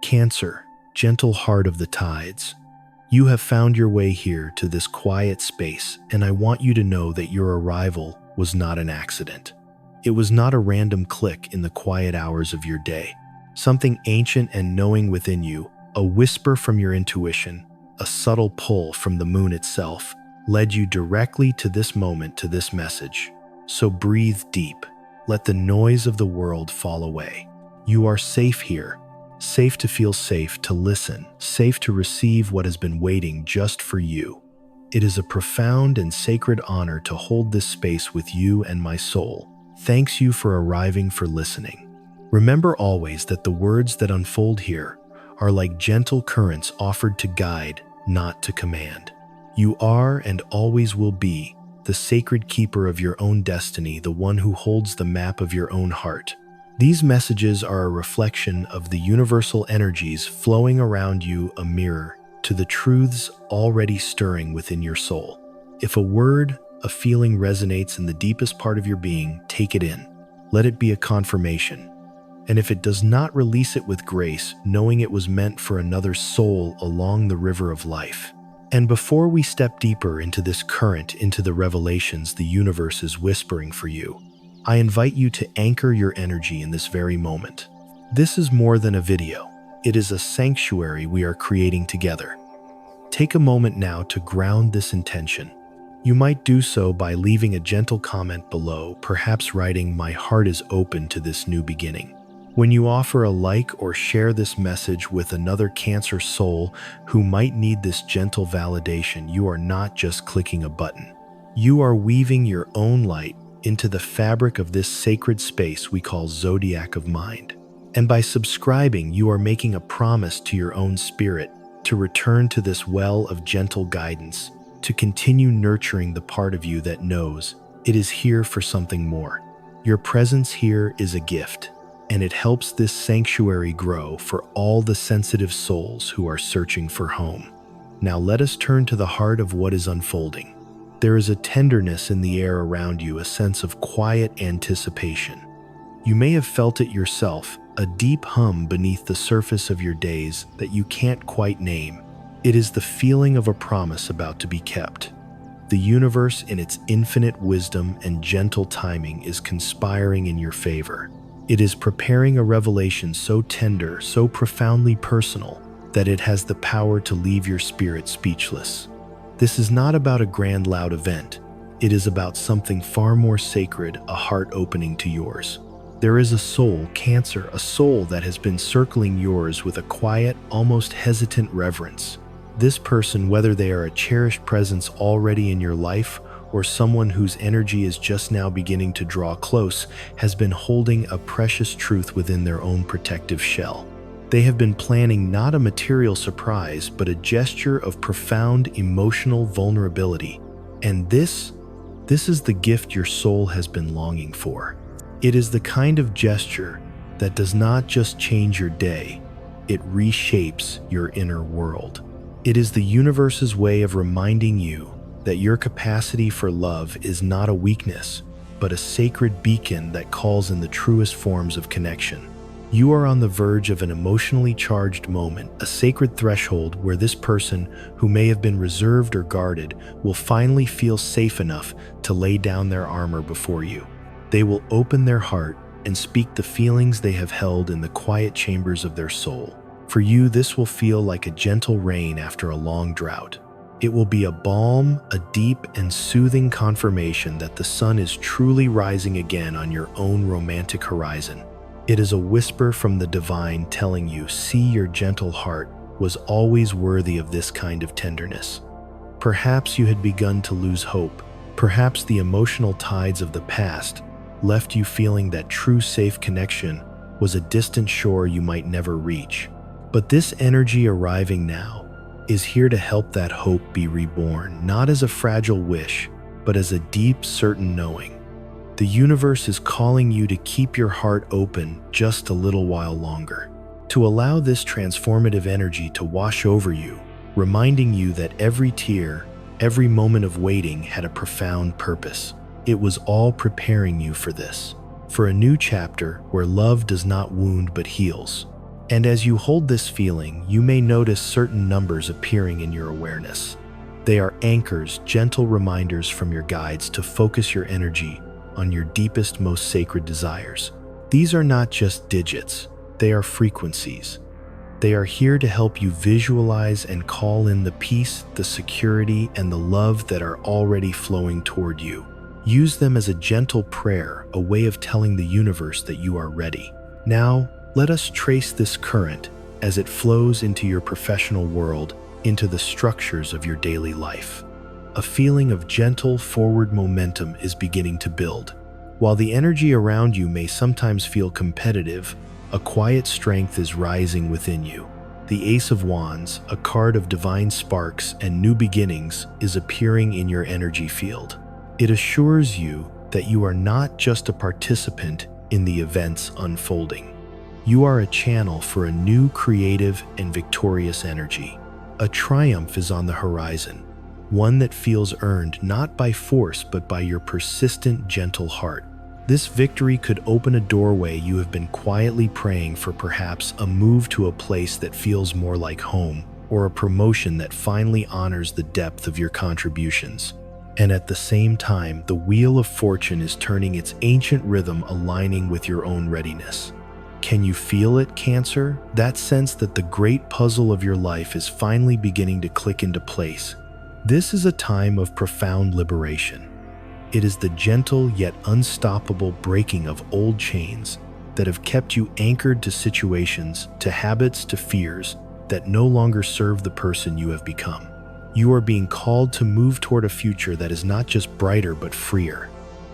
Cancer, gentle heart of the tides. You have found your way here to this quiet space, and I want you to know that your arrival was not an accident. It was not a random click in the quiet hours of your day. Something ancient and knowing within you, a whisper from your intuition, a subtle pull from the moon itself, led you directly to this moment, to this message. So breathe deep. Let the noise of the world fall away. You are safe here. Safe to feel safe, to listen, safe to receive what has been waiting just for you. It is a profound and sacred honor to hold this space with you, and my soul thanks you for arriving, for listening. Remember always that the words that unfold here are like gentle currents offered to guide, not to command. You are and always will be the sacred keeper of your own destiny, the one who holds the map of your own heart. These messages are a reflection of the universal energies flowing around you, a mirror to the truths already stirring within your soul. If a word, a feeling resonates in the deepest part of your being, take it in. Let it be a confirmation. And if it does not, release it with grace, knowing it was meant for another soul along the river of life. And before we step deeper into this current, into the revelations the universe is whispering for you, I invite you to anchor your energy in this very moment. This is more than a video. It is a sanctuary we are creating together. Take a moment now to ground this intention. You might do so by leaving a gentle comment below, perhaps writing, "My heart is open to this new beginning." When you offer a like or share this message with another Cancer soul who might need this gentle validation, you are not just clicking a button. You are weaving your own light into the fabric of this sacred space we call Zodiac of mind. And by subscribing, you are making a promise to your own spirit to return to this well of gentle guidance, to continue nurturing the part of you that knows it is here for something more. Your presence here is a gift, and it helps this sanctuary grow for all the sensitive souls who are searching for home. Now let us turn to the heart of what is unfolding. There is a tenderness in the air around you, a sense of quiet anticipation. You may have felt it yourself, a deep hum beneath the surface of your days that you can't quite name. It is the feeling of a promise about to be kept. The universe, in its infinite wisdom and gentle timing, is conspiring in your favor. It is preparing a revelation so tender, so profoundly personal, that it has the power to leave your spirit speechless. This is not about a grand, loud event. It is about something far more sacred, a heart opening to yours. There is a soul, Cancer, a soul that has been circling yours with a quiet, almost hesitant reverence. This person, whether they are a cherished presence already in your life or someone whose energy is just now beginning to draw close, has been holding a precious truth within their own protective shell. They have been planning not a material surprise, but a gesture of profound emotional vulnerability. And this is the gift your soul has been longing for. It is the kind of gesture that does not just change your day, it reshapes your inner world. It is the universe's way of reminding you that your capacity for love is not a weakness, but a sacred beacon that calls in the truest forms of connection. You are on the verge of an emotionally charged moment, a sacred threshold where this person, who may have been reserved or guarded, will finally feel safe enough to lay down their armor before you. They will open their heart and speak the feelings they have held in the quiet chambers of their soul. For you, this will feel like a gentle rain after a long drought. It will be a balm, a deep and soothing confirmation that the sun is truly rising again on your own romantic horizon. It is a whisper from the divine telling you, see, your gentle heart was always worthy of this kind of tenderness. Perhaps you had begun to lose hope. Perhaps the emotional tides of the past left you feeling that true safe connection was a distant shore you might never reach. But this energy arriving now is here to help that hope be reborn, not as a fragile wish, but as a deep, certain knowing. The universe is calling you to keep your heart open just a little while longer, to allow this transformative energy to wash over you, reminding you that every tear, every moment of waiting had a profound purpose. It was all preparing you for this, for a new chapter where love does not wound but heals, And as you hold this feeling, you may notice certain numbers appearing in your awareness. They are anchors, gentle reminders from your guides to focus your energy on your deepest, most sacred desires. These are not just digits, they are frequencies. They are here to help you visualize and call in the peace, the security, and the love that are already flowing toward you. Use them as a gentle prayer, a way of telling the universe that you are ready. Now, let us trace this current as it flows into your professional world, into the structures of your daily life. A feeling of gentle forward momentum is beginning to build. While the energy around you may sometimes feel competitive, a quiet strength is rising within you. The Ace of Wands, a card of divine sparks and new beginnings, is appearing in your energy field. It assures you that you are not just a participant in the events unfolding. You are a channel for a new creative and victorious energy. A triumph is on the horizon, one that feels earned not by force but by your persistent, gentle heart. This victory could open a doorway you have been quietly praying for, perhaps a move to a place that feels more like home, or a promotion that finally honors the depth of your contributions. And at the same time, the wheel of fortune is turning its ancient rhythm, aligning with your own readiness. Can you feel it, Cancer? That sense that the great puzzle of your life is finally beginning to click into place. This is a time of profound liberation. It is the gentle yet unstoppable breaking of old chains that have kept you anchored to situations, to habits, to fears that no longer serve the person you have become. You are being called to move toward a future that is not just brighter but freer.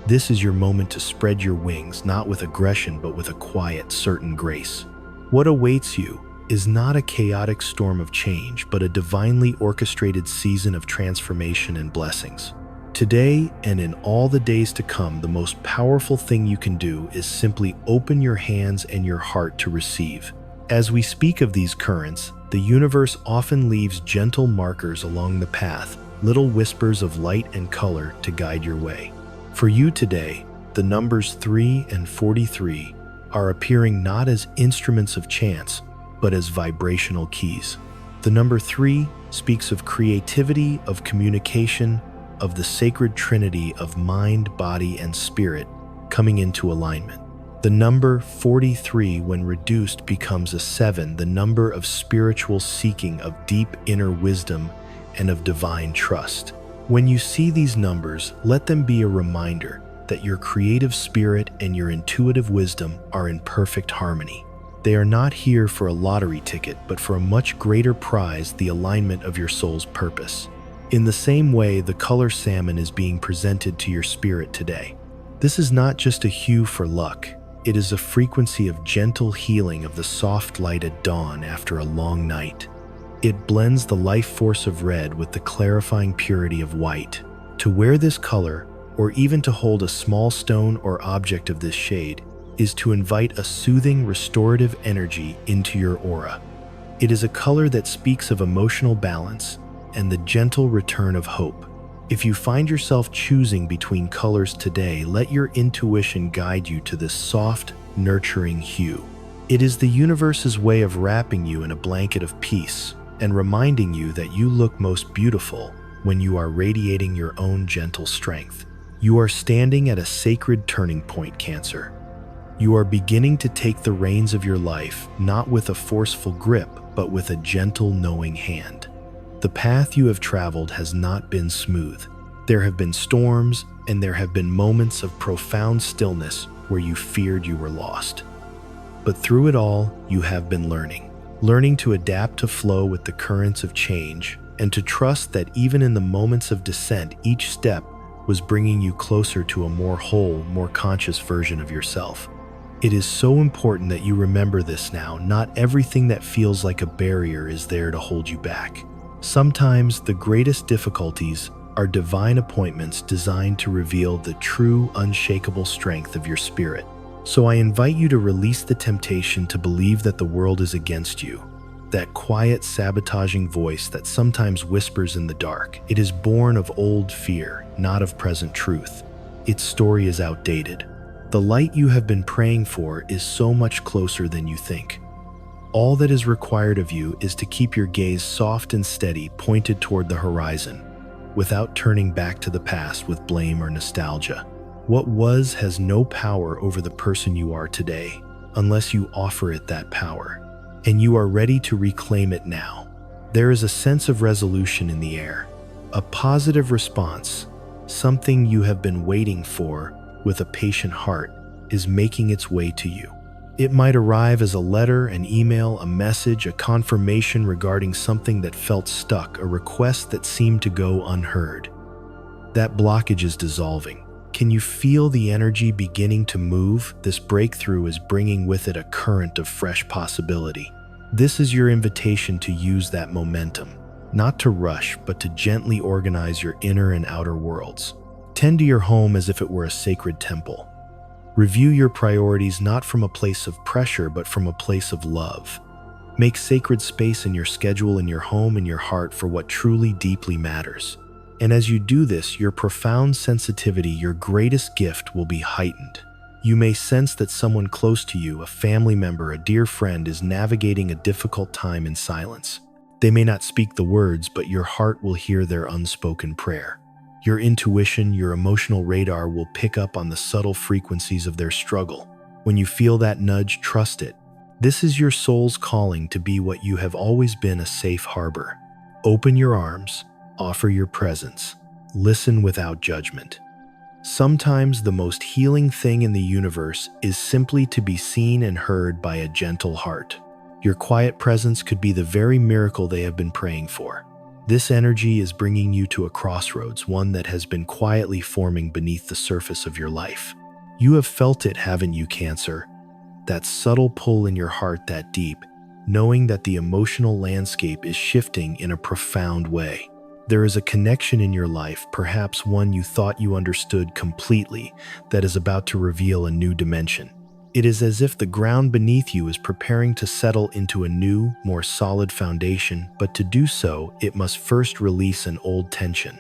This is your moment to spread your wings, not with aggression but with a quiet, certain grace. What awaits you is not a chaotic storm of change, but a divinely orchestrated season of transformation and blessings. Today and in all the days to come, the most powerful thing you can do is simply open your hands and your heart to receive. As we speak of these currents, the universe often leaves gentle markers along the path, little whispers of light and color to guide your way. For you today, the numbers 3 and 43 are appearing not as instruments of chance, but as vibrational keys. The number 3 speaks of creativity, of communication, of the sacred trinity of mind, body, and spirit coming into alignment. The number 43, when reduced, becomes a 7, the number of spiritual seeking, of deep inner wisdom, and of divine trust. When you see these numbers, let them be a reminder that your creative spirit and your intuitive wisdom are in perfect harmony. They are not here for a lottery ticket, but for a much greater prize, the alignment of your soul's purpose. In the same way, the color salmon is being presented to your spirit today. This is not just a hue for luck. It is a frequency of gentle healing, of the soft light at dawn after a long night. It blends the life force of red with the clarifying purity of white. To wear this color, or even to hold a small stone or object of this shade, is to invite a soothing, restorative energy into your aura. It is a color that speaks of emotional balance and the gentle return of hope. If you find yourself choosing between colors today, let your intuition guide you to this soft, nurturing hue. It is the universe's way of wrapping you in a blanket of peace and reminding you that you look most beautiful when you are radiating your own gentle strength. You are standing at a sacred turning point, Cancer. You are beginning to take the reins of your life, not with a forceful grip, but with a gentle, knowing hand. The path you have traveled has not been smooth. There have been storms, and there have been moments of profound stillness where you feared you were lost. But through it all, you have been learning to adapt to flow with the currents of change, and to trust that even in the moments of descent, each step was bringing you closer to a more whole, more conscious version of yourself. It is so important that you remember this now. Not everything that feels like a barrier is there to hold you back. Sometimes the greatest difficulties are divine appointments designed to reveal the true, unshakable strength of your spirit. So I invite you to release the temptation to believe that the world is against you. That quiet, sabotaging voice that sometimes whispers in the dark. It is born of old fear, not of present truth. Its story is outdated. The light you have been praying for is so much closer than you think. All that is required of you is to keep your gaze soft and steady, pointed toward the horizon, without turning back to the past with blame or nostalgia. What was has no power over the person you are today, unless you offer it that power, and you are ready to reclaim it now. There is a sense of resolution in the air, a positive response, something you have been waiting for with a patient heart is making its way to you. It might arrive as a letter, an email, a message, a confirmation regarding something that felt stuck, a request that seemed to go unheard. That blockage is dissolving. Can you feel the energy beginning to move? This breakthrough is bringing with it a current of fresh possibility. This is your invitation to use that momentum, not to rush, but to gently organize your inner and outer worlds. Tend to your home as if it were a sacred temple. Review your priorities not from a place of pressure, but from a place of love. Make sacred space in your schedule, in your home, in your heart for what truly deeply matters. And as you do this, your profound sensitivity, your greatest gift, will be heightened. You may sense that someone close to you, a family member, a dear friend, is navigating a difficult time in silence. They may not speak the words, but your heart will hear their unspoken prayer. Your intuition, your emotional radar will pick up on the subtle frequencies of their struggle. When you feel that nudge, trust it. This is your soul's calling to be what you have always been, a safe harbor. Open your arms, offer your presence, listen without judgment. Sometimes the most healing thing in the universe is simply to be seen and heard by a gentle heart. Your quiet presence could be the very miracle they have been praying for. This energy is bringing you to a crossroads, one that has been quietly forming beneath the surface of your life. You have felt it, haven't you, Cancer? That subtle pull in your heart, that deep, knowing that the emotional landscape is shifting in a profound way. There is a connection in your life, perhaps one you thought you understood completely, that is about to reveal a new dimension. It is as if the ground beneath you is preparing to settle into a new, more solid foundation, but to do so, it must first release an old tension.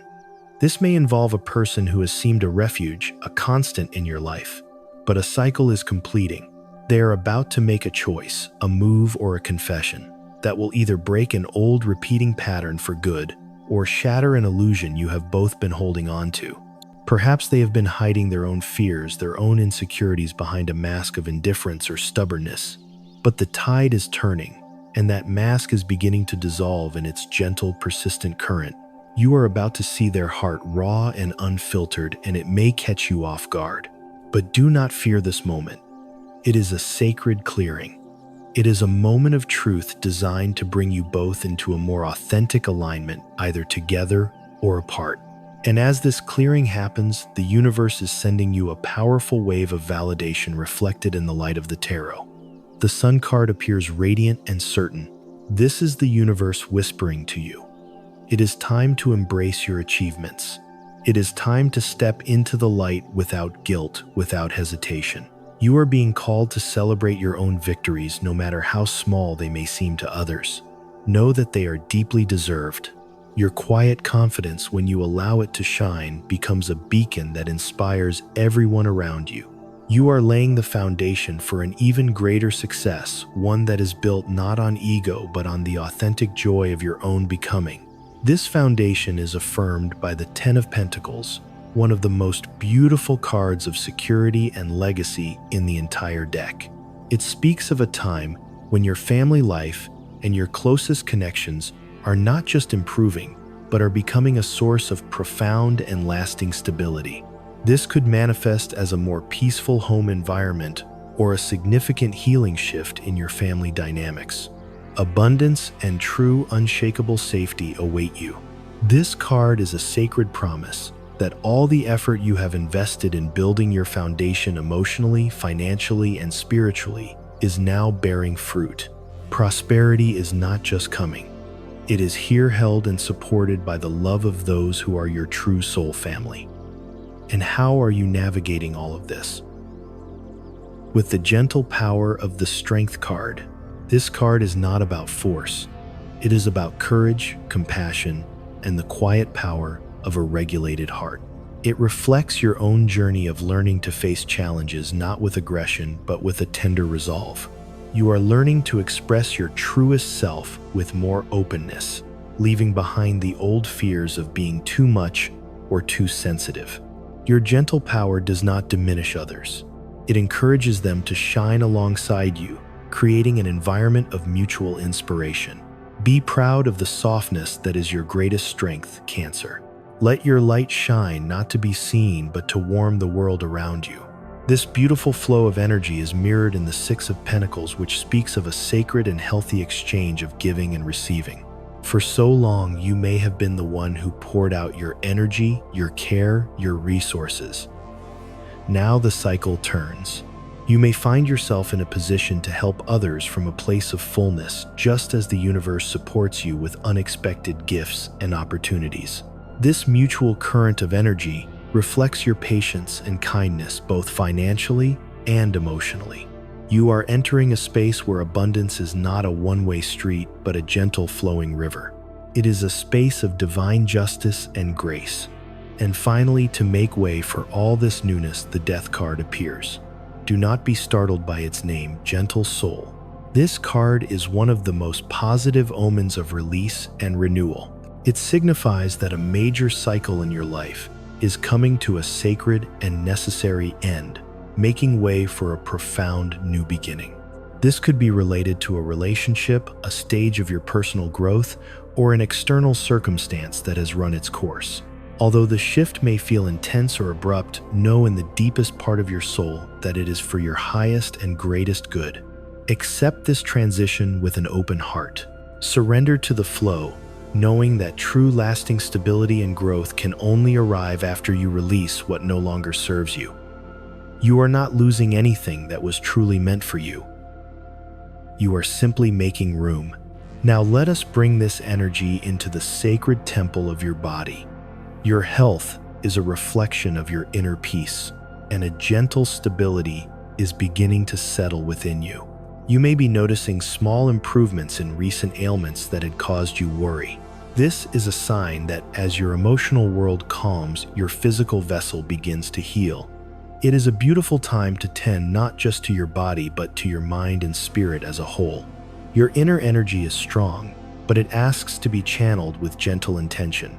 This may involve a person who has seemed a refuge, a constant in your life, but a cycle is completing. They are about to make a choice, a move or a confession, that will either break an old repeating pattern for good or shatter an illusion you have both been holding on to. Perhaps they have been hiding their own fears, their own insecurities behind a mask of indifference or stubbornness. But the tide is turning, and that mask is beginning to dissolve in its gentle, persistent current. You are about to see their heart raw and unfiltered, and it may catch you off guard. But do not fear this moment. It is a sacred clearing. It is a moment of truth designed to bring you both into a more authentic alignment, either together or apart. And as this clearing happens, the universe is sending you a powerful wave of validation reflected in the light of the tarot. The Sun card appears radiant and certain. This is the universe whispering to you. It is time to embrace your achievements. It is time to step into the light without guilt, without hesitation. You are being called to celebrate your own victories, no matter how small they may seem to others. Know that they are deeply deserved. Your quiet confidence, when you allow it to shine, becomes a beacon that inspires everyone around you. You are laying the foundation for an even greater success, one that is built not on ego but on the authentic joy of your own becoming. This foundation is affirmed by the Ten of Pentacles, one of the most beautiful cards of security and legacy in the entire deck. It speaks of a time when your family life and your closest connections are not just improving, but are becoming a source of profound and lasting stability. This could manifest as a more peaceful home environment or a significant healing shift in your family dynamics. Abundance and true unshakable safety await you. This card is a sacred promise that all the effort you have invested in building your foundation emotionally, financially, and spiritually is now bearing fruit. Prosperity is not just coming. It is here, held and supported by the love of those who are your true soul family. And how are you navigating all of this? With the gentle power of the Strength card, this card is not about force. It is about courage, compassion, and the quiet power of a regulated heart. It reflects your own journey of learning to face challenges not with aggression, but with a tender resolve. You are learning to express your truest self with more openness, leaving behind the old fears of being too much or too sensitive. Your gentle power does not diminish others. It encourages them to shine alongside you, creating an environment of mutual inspiration. Be proud of the softness that is your greatest strength, Cancer. Let your light shine, not to be seen, but to warm the world around you. This beautiful flow of energy is mirrored in the Six of Pentacles, which speaks of a sacred and healthy exchange of giving and receiving. For so long, you may have been the one who poured out your energy, your care, your resources. Now the cycle turns. You may find yourself in a position to help others from a place of fullness, just as the universe supports you with unexpected gifts and opportunities. This mutual current of energy reflects your patience and kindness, both financially and emotionally. You are entering a space where abundance is not a one-way street, but a gentle flowing river. It is a space of divine justice and grace. And finally, to make way for all this newness, the Death card appears. Do not be startled by its name, Gentle Soul. This card is one of the most positive omens of release and renewal. It signifies that a major cycle in your life is coming to a sacred and necessary end, making way for a profound new beginning. This could be related to a relationship, a stage of your personal growth, or an external circumstance that has run its course. Although the shift may feel intense or abrupt, know in the deepest part of your soul that it is for your highest and greatest good. Accept this transition with an open heart. Surrender to the flow, knowing that true lasting stability and growth can only arrive after you release what no longer serves you. You are not losing anything that was truly meant for you. You are simply making room. Now let us bring this energy into the sacred temple of your body. Your health is a reflection of your inner peace, and a gentle stability is beginning to settle within you. You may be noticing small improvements in recent ailments that had caused you worry. This is a sign that as your emotional world calms, your physical vessel begins to heal. It is a beautiful time to tend not just to your body, but to your mind and spirit as a whole. Your inner energy is strong, but it asks to be channeled with gentle intention.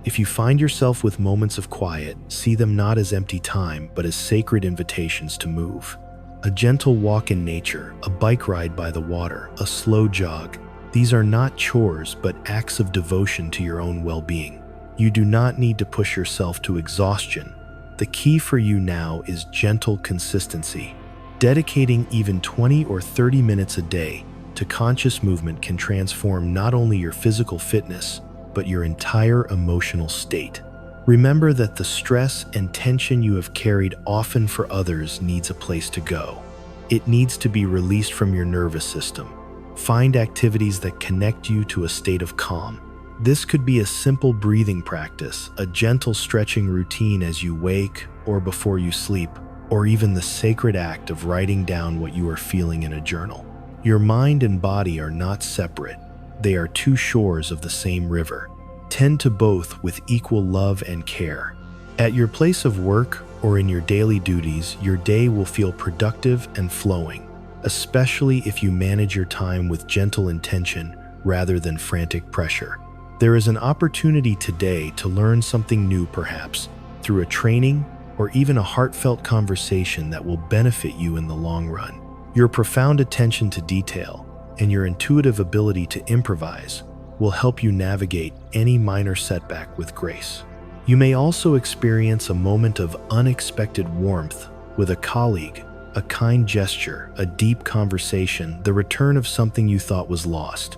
If you find yourself with moments of quiet, see them not as empty time, but as sacred invitations to move. A gentle walk in nature, a bike ride by the water, a slow jog. These are not chores, but acts of devotion to your own well-being. You do not need to push yourself to exhaustion. The key for you now is gentle consistency. Dedicating even 20 or 30 minutes a day to conscious movement can transform not only your physical fitness, but your entire emotional state. Remember that the stress and tension you have carried often for others needs a place to go. It needs to be released from your nervous system. Find activities that connect you to a state of calm. This could be a simple breathing practice, a gentle stretching routine as you wake or before you sleep, or even the sacred act of writing down what you are feeling in a journal. Your mind and body are not separate. They are two shores of the same river. Tend to both with equal love and care. At your place of work or in your daily duties, your day will feel productive and flowing, especially if you manage your time with gentle intention rather than frantic pressure. There is an opportunity today to learn something new, perhaps through a training or even a heartfelt conversation that will benefit you in the long run. Your profound attention to detail and your intuitive ability to improvise will help you navigate any minor setback with grace. You may also experience a moment of unexpected warmth with a colleague, a kind gesture, a deep conversation, the return of something you thought was lost.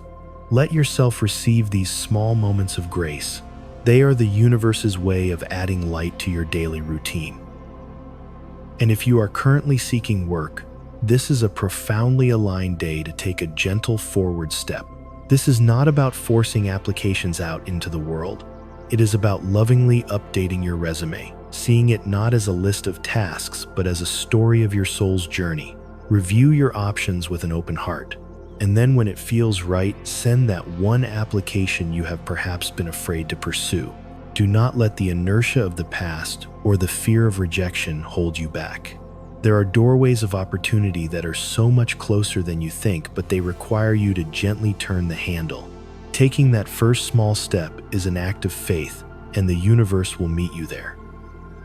Let yourself receive these small moments of grace. They are the universe's way of adding light to your daily routine. And if you are currently seeking work, this is a profoundly aligned day to take a gentle forward step. This is not about forcing applications out into the world. It is about lovingly updating your resume, seeing it not as a list of tasks, but as a story of your soul's journey. Review your options with an open heart. And then when it feels right, send that one application you have perhaps been afraid to pursue. Do not let the inertia of the past or the fear of rejection hold you back. There are doorways of opportunity that are so much closer than you think, but they require you to gently turn the handle. Taking that first small step is an act of faith, and the universe will meet you there.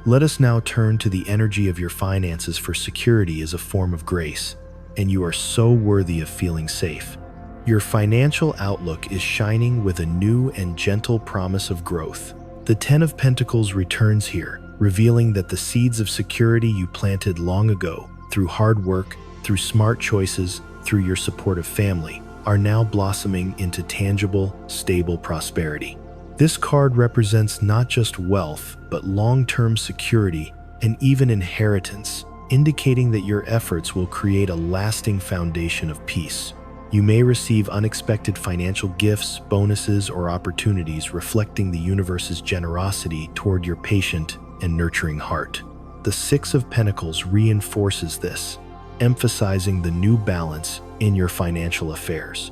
Let us now turn to the energy of your finances, for security is a form of grace, and you are so worthy of feeling safe. Your financial outlook is shining with a new and gentle promise of growth. The Ten of Pentacles returns here, revealing that the seeds of security you planted long ago, through hard work, through smart choices, through your supportive family, are now blossoming into tangible, stable prosperity. This card represents not just wealth, but long-term security and even inheritance, indicating that your efforts will create a lasting foundation of peace. You may receive unexpected financial gifts, bonuses, or opportunities, reflecting the universe's generosity toward your patient and nurturing heart. The Six of Pentacles reinforces this, emphasizing the new balance in your financial affairs.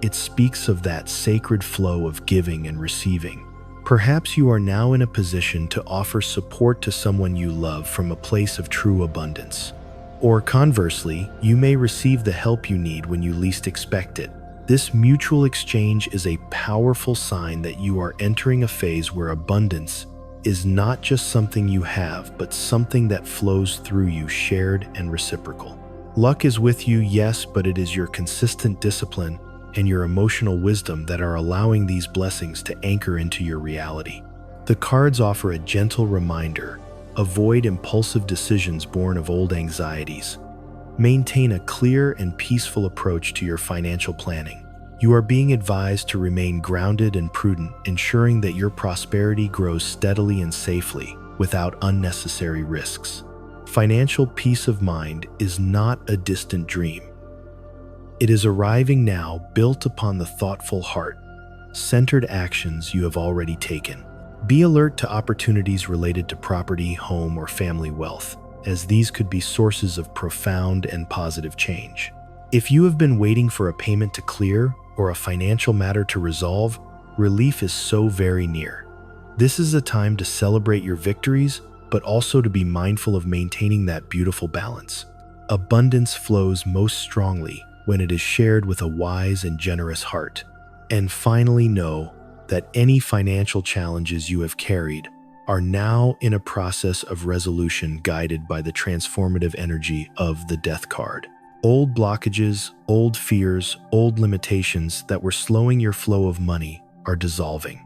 It speaks of that sacred flow of giving and receiving. Perhaps you are now in a position to offer support to someone you love from a place of true abundance. Or conversely, you may receive the help you need when you least expect it. This mutual exchange is a powerful sign that you are entering a phase where abundance is not just something you have, but something that flows through you, shared and reciprocal. Luck is with you, yes, but it is your consistent discipline and your emotional wisdom that are allowing these blessings to anchor into your reality. The cards offer a gentle reminder: avoid impulsive decisions born of old anxieties. Maintain a clear and peaceful approach to your financial planning. You are being advised to remain grounded and prudent, ensuring that your prosperity grows steadily and safely without unnecessary risks. Financial peace of mind is not a distant dream. It is arriving now, built upon the thoughtful heart, centered actions you have already taken. Be alert to opportunities related to property, home, or family wealth, as these could be sources of profound and positive change. If you have been waiting for a payment to clear or a financial matter to resolve, relief is so very near. This is a time to celebrate your victories, but also to be mindful of maintaining that beautiful balance. Abundance flows most strongly when it is shared with a wise and generous heart. And finally, know that any financial challenges you have carried are now in a process of resolution, guided by the transformative energy of the Death card. Old blockages, old fears, old limitations that were slowing your flow of money are dissolving.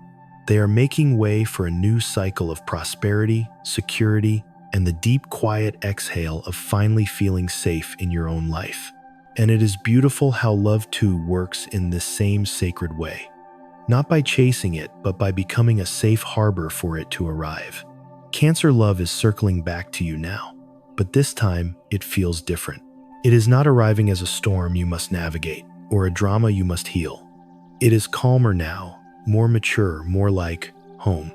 They are making way for a new cycle of prosperity, security, and the deep, quiet exhale of finally feeling safe in your own life. And it is beautiful how love too works in this same sacred way. Not by chasing it, but by becoming a safe harbor for it to arrive. Cancer love is circling back to you now, but this time it feels different. It is not arriving as a storm you must navigate, or a drama you must heal. It is calmer now, more mature, more like home.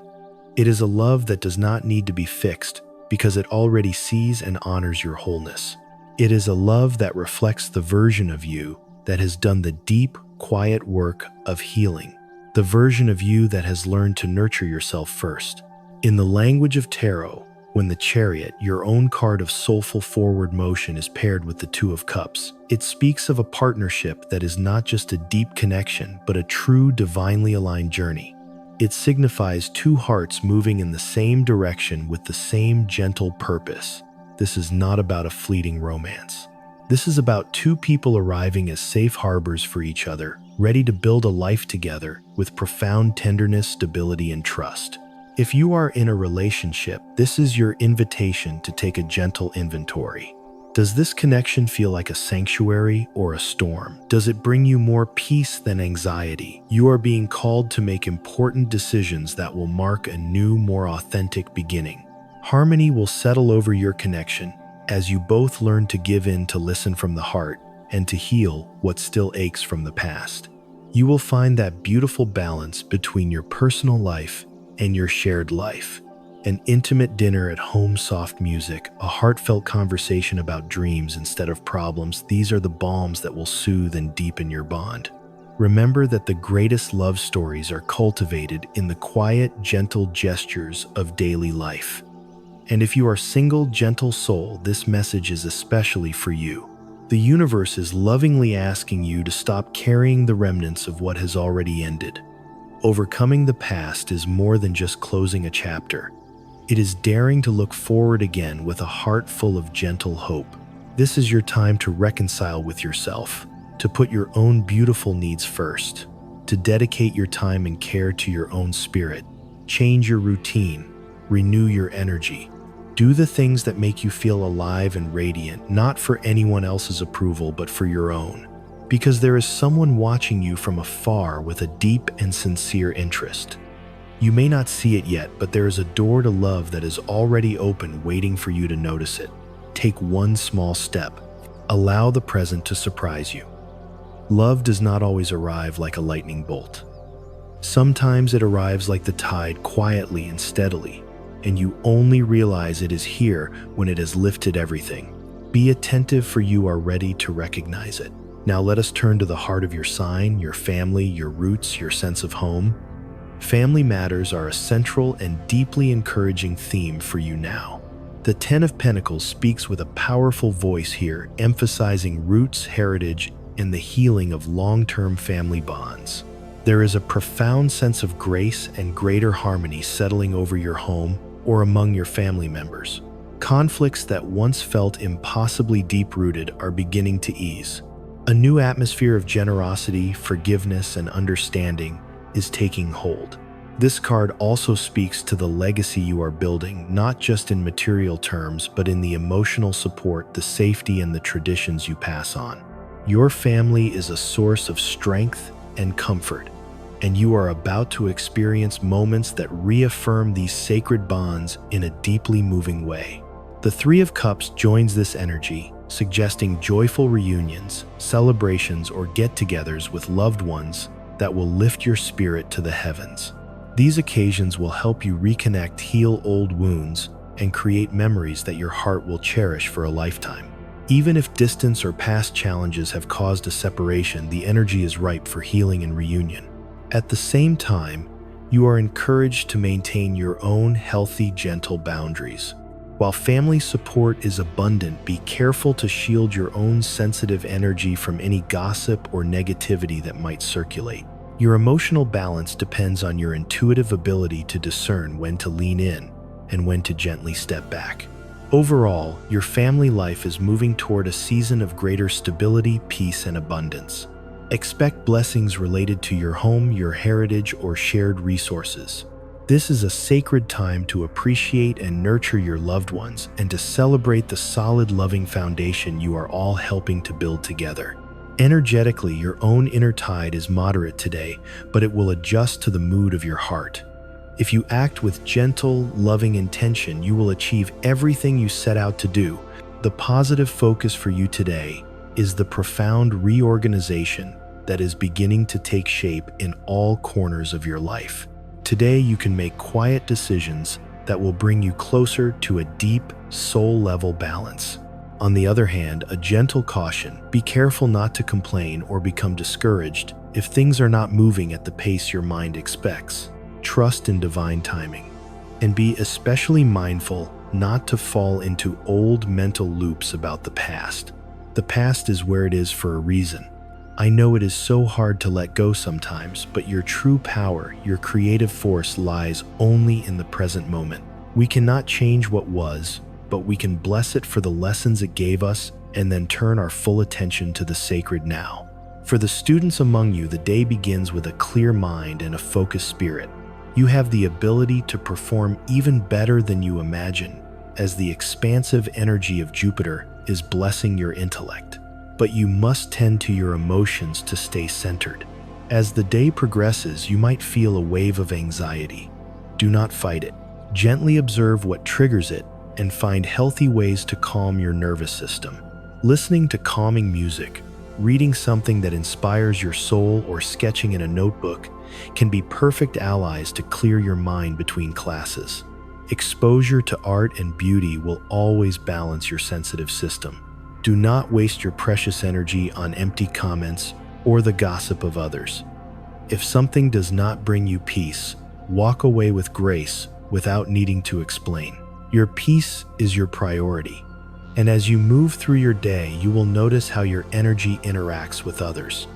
It is a love that does not need to be fixed, because it already sees and honors your wholeness. It is a love that reflects the version of you that has done the deep, quiet work of healing. The version of you that has learned to nurture yourself first. In the language of tarot, when the Chariot, your own card of soulful forward motion, is paired with the Two of Cups, it speaks of a partnership that is not just a deep connection, but a true divinely aligned journey. It signifies two hearts moving in the same direction with the same gentle purpose. This is not about a fleeting romance. This is about two people arriving as safe harbors for each other, ready to build a life together with profound tenderness, stability, and trust. If you are in a relationship, this is your invitation to take a gentle inventory. Does this connection feel like a sanctuary or a storm? Does it bring you more peace than anxiety? You are being called to make important decisions that will mark a new, more authentic beginning. Harmony will settle over your connection as you both learn to give in, to listen from the heart, and to heal what still aches from the past. You will find that beautiful balance between your personal life and your shared life. An intimate dinner at home, soft music, a heartfelt conversation about dreams instead of problems. These are the balms that will soothe and deepen your bond. Remember that the greatest love stories are cultivated in the quiet, gentle gestures of daily life. And if you are single, gentle soul, this message is especially for you. The universe is lovingly asking you to stop carrying the remnants of what has already ended. Overcoming the past is more than just closing a chapter. It is daring to look forward again with a heart full of gentle hope. This is your time to reconcile with yourself, to put your own beautiful needs first, to dedicate your time and care to your own spirit. Change your routine, renew your energy. Do the things that make you feel alive and radiant, not for anyone else's approval, but for your own. Because there is someone watching you from afar with a deep and sincere interest. You may not see it yet, but there is a door to love that is already open, waiting for you to notice it. Take one small step. Allow the present to surprise you. Love does not always arrive like a lightning bolt. Sometimes it arrives like the tide, quietly and steadily, and you only realize it is here when it has lifted everything. Be attentive, for you are ready to recognize it. Now let us turn to the heart of your sign, your family, your roots, your sense of home. Family matters are a central and deeply encouraging theme for you now. The Ten of Pentacles speaks with a powerful voice here, emphasizing roots, heritage, and the healing of long-term family bonds. There is a profound sense of grace and greater harmony settling over your home or among your family members. Conflicts that once felt impossibly deep-rooted are beginning to ease. A new atmosphere of generosity, forgiveness, and understanding is taking hold. This card also speaks to the legacy you are building, not just in material terms, but in the emotional support, the safety, and the traditions you pass on. Your family is a source of strength and comfort, and you are about to experience moments that reaffirm these sacred bonds in a deeply moving way. The Three of Cups joins this energy, suggesting joyful reunions, celebrations, or get-togethers with loved ones that will lift your spirit to the heavens. These occasions will help you reconnect, heal old wounds, and create memories that your heart will cherish for a lifetime. Even if distance or past challenges have caused a separation, the energy is ripe for healing and reunion. At the same time, you are encouraged to maintain your own healthy, gentle boundaries. While family support is abundant, be careful to shield your own sensitive energy from any gossip or negativity that might circulate. Your emotional balance depends on your intuitive ability to discern when to lean in and when to gently step back. Overall, your family life is moving toward a season of greater stability, peace, and abundance. Expect blessings related to your home, your heritage, or shared resources. This is a sacred time to appreciate and nurture your loved ones and to celebrate the solid, loving foundation you are all helping to build together. Energetically, your own inner tide is moderate today, but it will adjust to the mood of your heart. If you act with gentle, loving intention, you will achieve everything you set out to do. The positive focus for you today is the profound reorganization that is beginning to take shape in all corners of your life. Today, you can make quiet decisions that will bring you closer to a deep, soul-level balance. On the other hand, a gentle caution: be careful not to complain or become discouraged if things are not moving at the pace your mind expects. Trust in divine timing, and be especially mindful not to fall into old mental loops about the past. The past is where it is for a reason. I know it is so hard to let go sometimes, but your true power, your creative force, lies only in the present moment. We cannot change what was, but we can bless it for the lessons it gave us and then turn our full attention to the sacred now. For the students among you, the day begins with a clear mind and a focused spirit. You have the ability to perform even better than you imagine, as the expansive energy of Jupiter is blessing your intellect. But you must tend to your emotions to stay centered. As the day progresses, you might feel a wave of anxiety. Do not fight it. Gently observe what triggers it and find healthy ways to calm your nervous system. Listening to calming music, reading something that inspires your soul, or sketching in a notebook can be perfect allies to clear your mind between classes. Exposure to art and beauty will always balance your sensitive system. Do not waste your precious energy on empty comments or the gossip of others. If something does not bring you peace, walk away with grace without needing to explain. Your peace is your priority. And as you move through your day, you will notice how your energy interacts with others.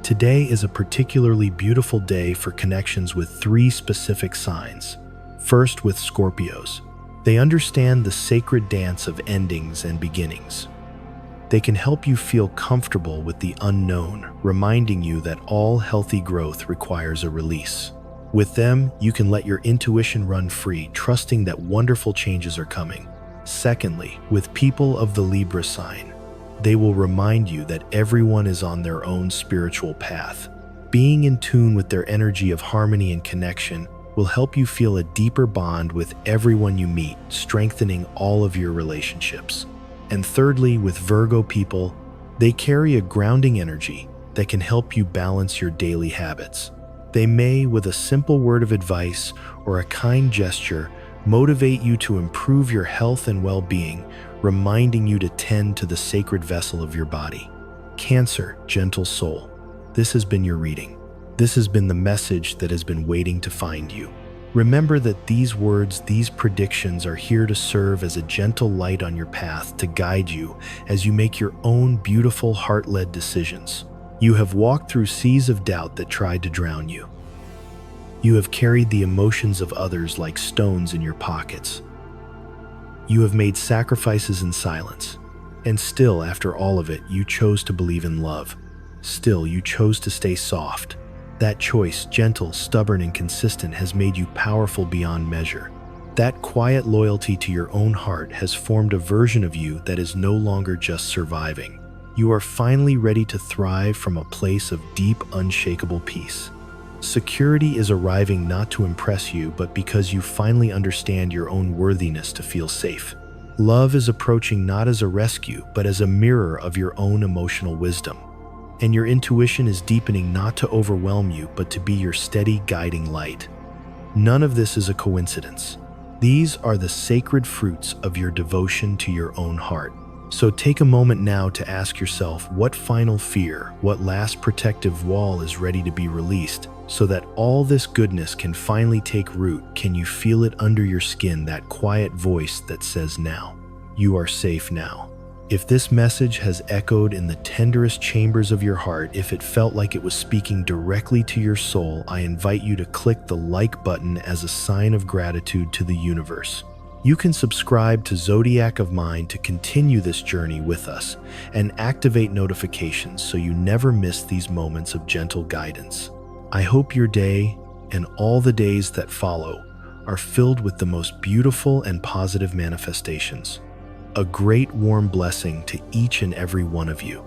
Today is a particularly beautiful day for connections with 3 specific signs. First, with Scorpios. They understand the sacred dance of endings and beginnings. They can help you feel comfortable with the unknown, reminding you that all healthy growth requires a release. With them, you can let your intuition run free, trusting that wonderful changes are coming. Secondly, with people of the Libra sign, they will remind you that everyone is on their own spiritual path. Being in tune with their energy of harmony and connection will help you feel a deeper bond with everyone you meet, strengthening all of your relationships. And thirdly, with Virgo people, they carry a grounding energy that can help you balance your daily habits. They may, with a simple word of advice or a kind gesture, motivate you to improve your health and well-being, reminding you to tend to the sacred vessel of your body. Cancer, gentle soul. This has been your reading. This has been the message that has been waiting to find you. Remember that these words, these predictions are here to serve as a gentle light on your path to guide you as you make your own beautiful heart-led decisions. You have walked through seas of doubt that tried to drown you. You have carried the emotions of others like stones in your pockets. You have made sacrifices in silence. And still, after all of it, you chose to believe in love. Still, you chose to stay soft. That choice, gentle, stubborn, and consistent, has made you powerful beyond measure. That quiet loyalty to your own heart has formed a version of you that is no longer just surviving. You are finally ready to thrive from a place of deep, unshakable peace. Security is arriving not to impress you, but because you finally understand your own worthiness to feel safe. Love is approaching not as a rescue, but as a mirror of your own emotional wisdom. And your intuition is deepening not to overwhelm you, but to be your steady guiding light. None of this is a coincidence. These are the sacred fruits of your devotion to your own heart. So take a moment now to ask yourself, what final fear, what last protective wall is ready to be released so that all this goodness can finally take root? Can you feel it under your skin, that quiet voice that says, now, you are safe now? If this message has echoed in the tenderest chambers of your heart, if it felt like it was speaking directly to your soul, I invite you to click the like button as a sign of gratitude to the universe. You can subscribe to Zodiac of Mind to continue this journey with us and activate notifications so you never miss these moments of gentle guidance. I hope your day and all the days that follow are filled with the most beautiful and positive manifestations. A great warm blessing to each and every one of you.